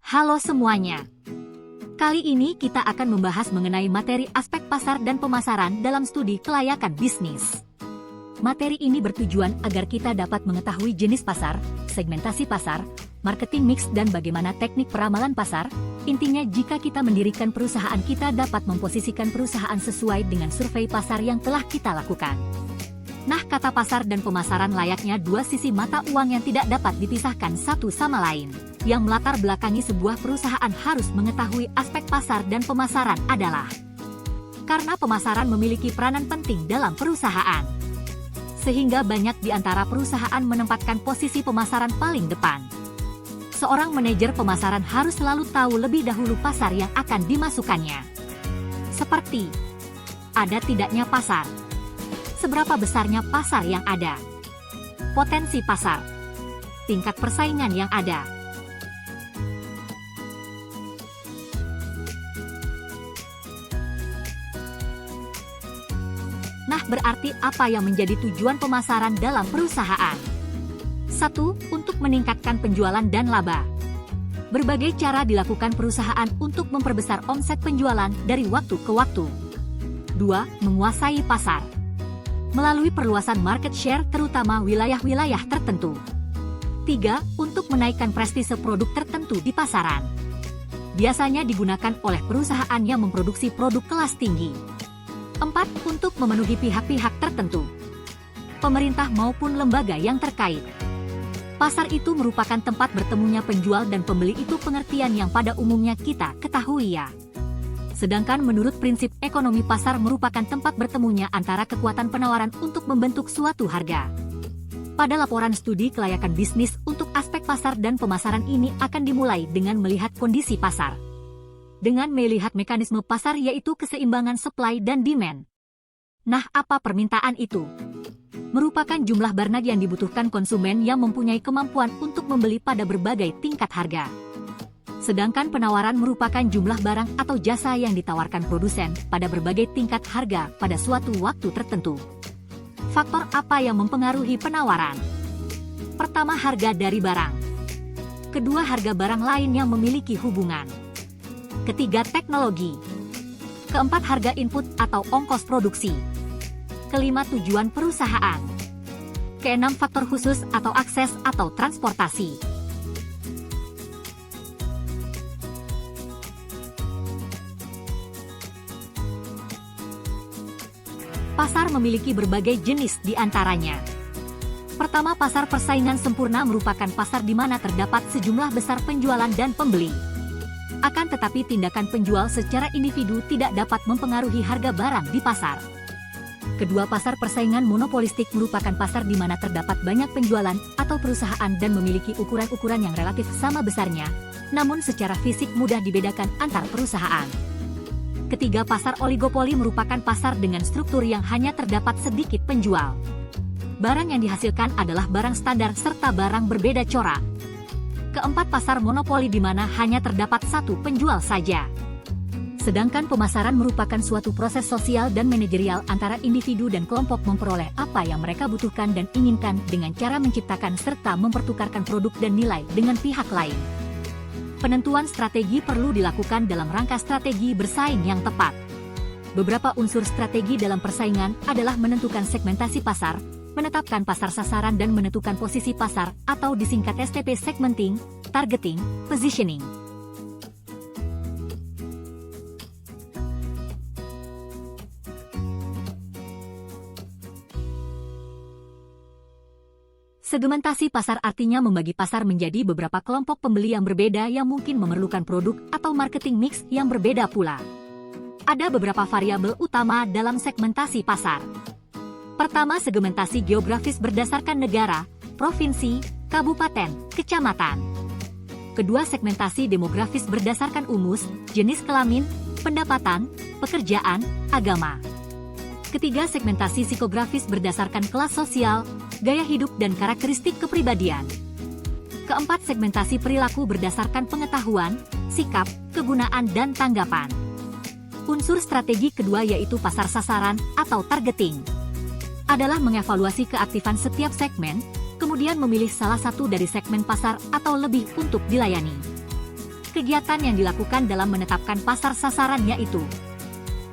Halo semuanya. Kali ini kita akan membahas mengenai materi aspek pasar dan pemasaran dalam studi kelayakan bisnis. Materi ini bertujuan agar kita dapat mengetahui jenis pasar, segmentasi pasar, marketing mix dan bagaimana teknik peramalan pasar. Intinya jika kita mendirikan perusahaan kita dapat memposisikan perusahaan sesuai dengan survei pasar yang telah kita lakukan. Nah, kata pasar dan pemasaran layaknya dua sisi mata uang yang tidak dapat dipisahkan satu sama lain. Yang melatar belakangi sebuah perusahaan harus mengetahui aspek pasar dan pemasaran adalah karena pemasaran memiliki peranan penting dalam perusahaan. Sehingga banyak di antara perusahaan menempatkan posisi pemasaran paling depan. Seorang manajer pemasaran harus selalu tahu lebih dahulu pasar yang akan dimasukannya. Seperti ada tidaknya pasar. Seberapa besarnya pasar yang ada, potensi pasar, tingkat persaingan yang ada. Nah, berarti apa yang menjadi tujuan pemasaran dalam perusahaan? 1. Untuk meningkatkan penjualan dan laba. Berbagai cara dilakukan perusahaan untuk memperbesar omset penjualan dari waktu ke waktu. 2. Menguasai pasar melalui perluasan market share terutama wilayah-wilayah tertentu. 3. Untuk menaikkan prestise produk tertentu di pasaran. Biasanya digunakan oleh perusahaan yang memproduksi produk kelas tinggi. 4. Untuk memenuhi pihak-pihak tertentu. Pemerintah maupun lembaga yang terkait. Pasar itu merupakan tempat bertemunya penjual dan pembeli, itu pengertian yang pada umumnya kita ketahui ya. Sedangkan menurut prinsip ekonomi, pasar merupakan tempat bertemunya antara kekuatan penawaran untuk membentuk suatu harga. Pada laporan studi kelayakan bisnis untuk aspek pasar dan pemasaran ini akan dimulai dengan melihat kondisi pasar. Dengan melihat mekanisme pasar yaitu keseimbangan supply dan demand. Nah, apa permintaan itu? Merupakan jumlah barang yang dibutuhkan konsumen yang mempunyai kemampuan untuk membeli pada berbagai tingkat harga. Sedangkan penawaran merupakan jumlah barang atau jasa yang ditawarkan produsen pada berbagai tingkat harga pada suatu waktu tertentu. Faktor apa yang mempengaruhi penawaran? Pertama, harga dari barang. Kedua, harga barang lain yang memiliki hubungan. Ketiga, teknologi. Keempat, harga input atau ongkos produksi. Kelima, tujuan perusahaan. Keenam, faktor khusus atau akses atau transportasi. Pasar memiliki berbagai jenis di antaranya. Pertama, pasar persaingan sempurna merupakan pasar di mana terdapat sejumlah besar penjualan dan pembeli. Akan tetapi tindakan penjual secara individu tidak dapat mempengaruhi harga barang di pasar. Kedua, pasar persaingan monopolistik merupakan pasar di mana terdapat banyak penjualan atau perusahaan dan memiliki ukuran-ukuran yang relatif sama besarnya, namun secara fisik mudah dibedakan antar perusahaan. Ketiga, pasar oligopoli merupakan pasar dengan struktur yang hanya terdapat sedikit penjual. Barang yang dihasilkan adalah barang standar serta barang berbeda corak. Keempat, pasar monopoli di mana hanya terdapat satu penjual saja. Sedangkan pemasaran merupakan suatu proses sosial dan manajerial antara individu dan kelompok memperoleh apa yang mereka butuhkan dan inginkan dengan cara menciptakan serta mempertukarkan produk dan nilai dengan pihak lain. Penentuan strategi perlu dilakukan dalam rangka strategi bersaing yang tepat. Beberapa unsur strategi dalam persaingan adalah menentukan segmentasi pasar, menetapkan pasar sasaran dan menentukan posisi pasar atau disingkat STP, segmenting, targeting, positioning. Segmentasi pasar artinya membagi pasar menjadi beberapa kelompok pembeli yang berbeda yang mungkin memerlukan produk atau marketing mix yang berbeda pula. Ada beberapa variabel utama dalam segmentasi pasar. Pertama, segmentasi geografis berdasarkan negara, provinsi, kabupaten, kecamatan. Kedua, segmentasi demografis berdasarkan umus, jenis kelamin, pendapatan, pekerjaan, agama. Ketiga, segmentasi psikografis berdasarkan kelas sosial, gaya hidup dan karakteristik kepribadian. Keempat, segmentasi perilaku berdasarkan pengetahuan, sikap, kegunaan dan tanggapan. Unsur strategi kedua yaitu pasar sasaran atau targeting. Adalah mengevaluasi keaktifan setiap segmen, kemudian memilih salah satu dari segmen pasar atau lebih untuk dilayani. Kegiatan yang dilakukan dalam menetapkan pasar sasaran yaitu: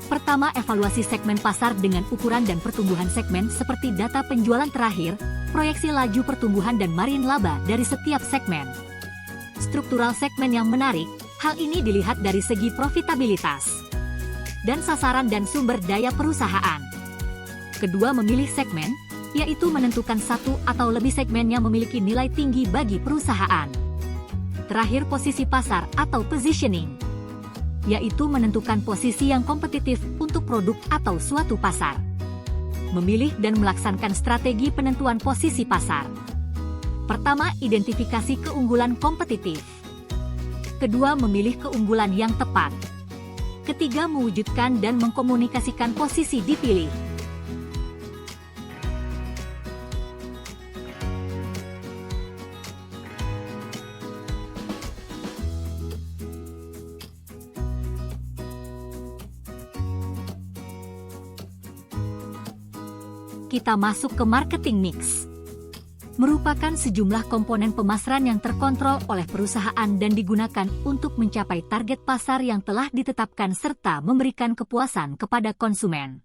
pertama, evaluasi segmen pasar dengan ukuran dan pertumbuhan segmen seperti data penjualan terakhir, proyeksi laju pertumbuhan dan margin laba dari setiap segmen. Struktural segmen yang menarik, hal ini dilihat dari segi profitabilitas dan sasaran dan sumber daya perusahaan. Kedua, memilih segmen, yaitu menentukan satu atau lebih segmen yang memiliki nilai tinggi bagi perusahaan. Terakhir, posisi pasar atau positioning, yaitu menentukan posisi yang kompetitif untuk produk atau suatu pasar. Memilih dan melaksanakan strategi penentuan posisi pasar. Pertama, identifikasi keunggulan kompetitif. Kedua, memilih keunggulan yang tepat. Ketiga, mewujudkan dan mengkomunikasikan posisi dipilih. Kita masuk ke marketing mix. Merupakan sejumlah komponen pemasaran yang terkontrol oleh perusahaan dan digunakan untuk mencapai target pasar yang telah ditetapkan serta memberikan kepuasan kepada konsumen.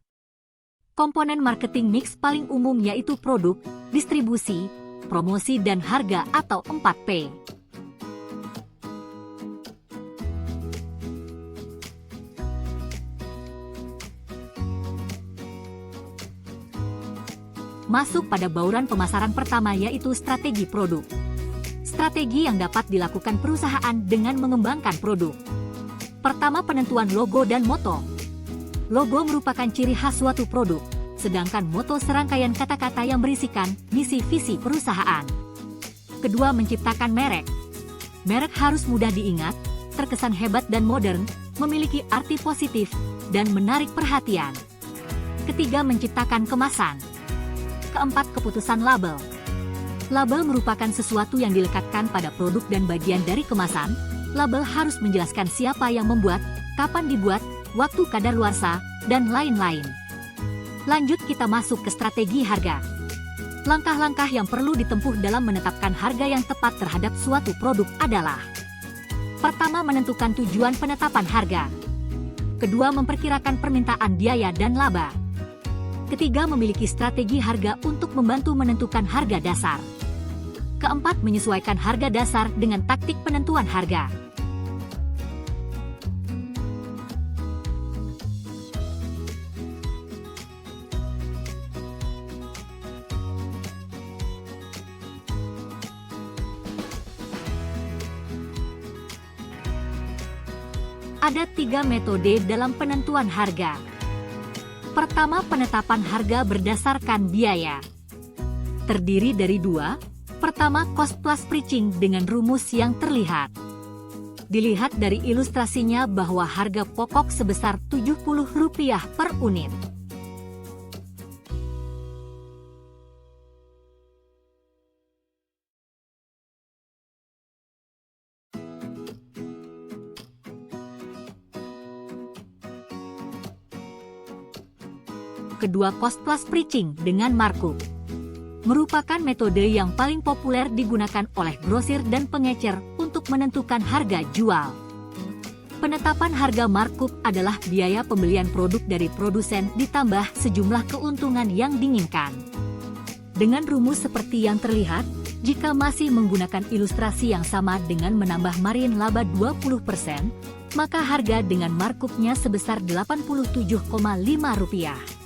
Komponen marketing mix paling umum yaitu produk, distribusi, promosi dan harga atau 4P. Masuk pada bauran pemasaran pertama yaitu strategi produk. Strategi yang dapat dilakukan perusahaan dengan mengembangkan produk. Pertama, penentuan logo dan moto. Logo merupakan ciri khas suatu produk, sedangkan moto serangkaian kata-kata yang berisikan misi visi perusahaan. Kedua, menciptakan merek. Merek harus mudah diingat, terkesan hebat dan modern, memiliki arti positif, dan menarik perhatian. Ketiga, menciptakan kemasan. Keempat, keputusan label. Label merupakan sesuatu yang dilekatkan pada produk dan bagian dari kemasan. Label harus menjelaskan siapa yang membuat, kapan dibuat, waktu kadaluarsa, dan lain-lain. Lanjut, kita masuk ke strategi harga. Langkah-langkah yang perlu ditempuh dalam menetapkan harga yang tepat terhadap suatu produk adalah: pertama, menentukan tujuan penetapan harga. Kedua, memperkirakan permintaan biaya dan laba. Ketiga, memiliki strategi harga untuk membantu menentukan harga dasar. Keempat, menyesuaikan harga dasar dengan taktik penentuan harga. Ada 3 metode dalam penentuan harga. Pertama, penetapan harga berdasarkan biaya. Terdiri dari 2. Pertama, cost plus pricing dengan rumus yang terlihat. Dilihat dari ilustrasinya bahwa harga pokok sebesar Rp70 per unit. Kedua, cost plus pricing dengan markup. Merupakan metode yang paling populer digunakan oleh grosir dan pengecer untuk menentukan harga jual. Penetapan harga markup adalah biaya pembelian produk dari produsen ditambah sejumlah keuntungan yang diinginkan. Dengan rumus seperti yang terlihat, jika masih menggunakan ilustrasi yang sama dengan menambah margin laba 20%, maka harga dengan markupnya sebesar Rp87,5.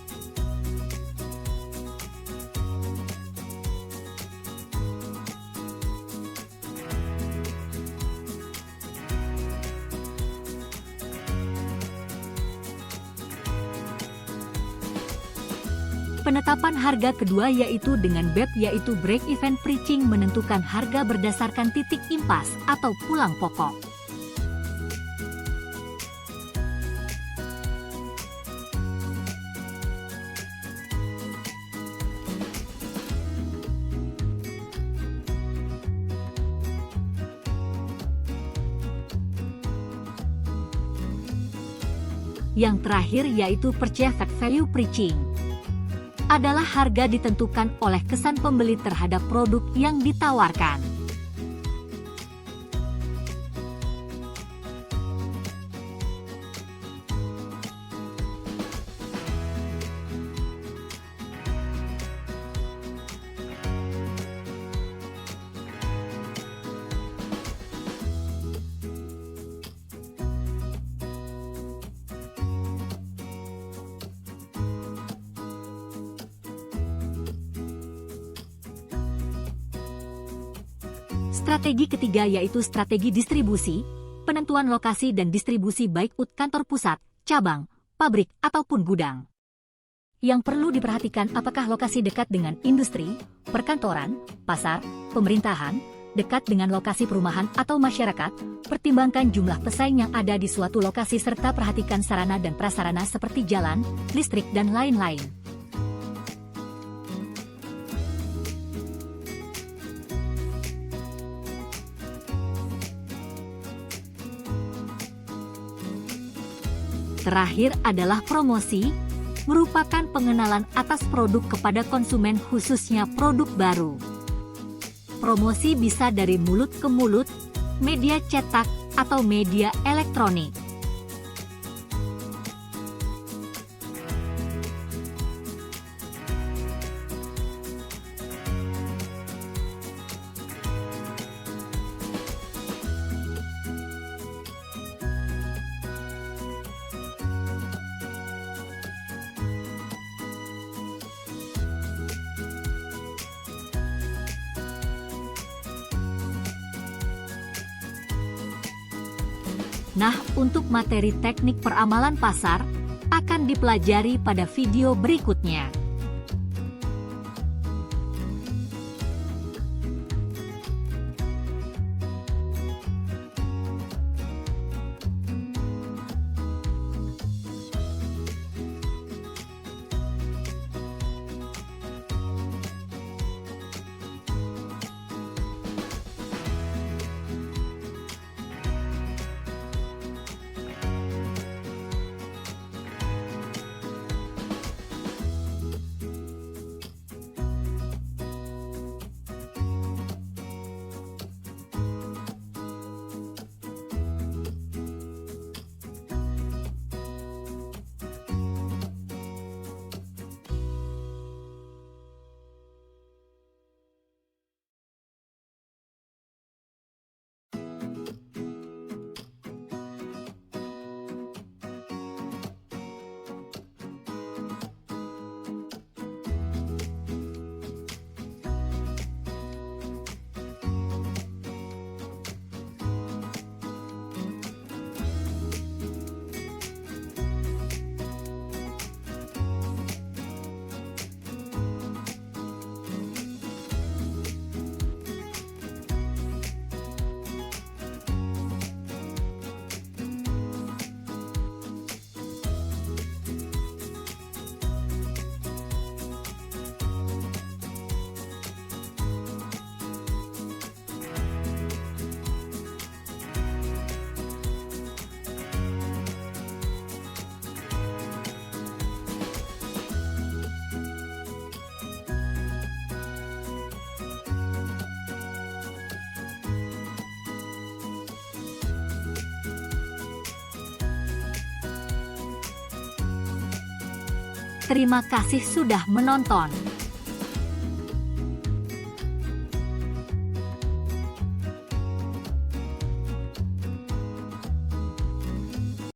Penetapan harga kedua yaitu dengan BEP yaitu break even pricing menentukan harga berdasarkan titik impas atau pulang pokok. Yang terakhir yaitu perceived value pricing. Adalah harga ditentukan oleh kesan pembeli terhadap produk yang ditawarkan. Strategi ketiga yaitu strategi distribusi, penentuan lokasi dan distribusi baik kantor pusat, cabang, pabrik, ataupun gudang. Yang perlu diperhatikan apakah lokasi dekat dengan industri, perkantoran, pasar, pemerintahan, dekat dengan lokasi perumahan atau masyarakat, pertimbangkan jumlah pesaing yang ada di suatu lokasi serta perhatikan sarana dan prasarana seperti jalan, listrik, dan lain-lain. Terakhir adalah promosi, merupakan pengenalan atas produk kepada konsumen khususnya produk baru. Promosi bisa dari mulut ke mulut, media cetak, atau media elektronik. Nah, untuk materi teknik peramalan pasar, akan dipelajari pada video berikutnya. Terima kasih sudah menonton.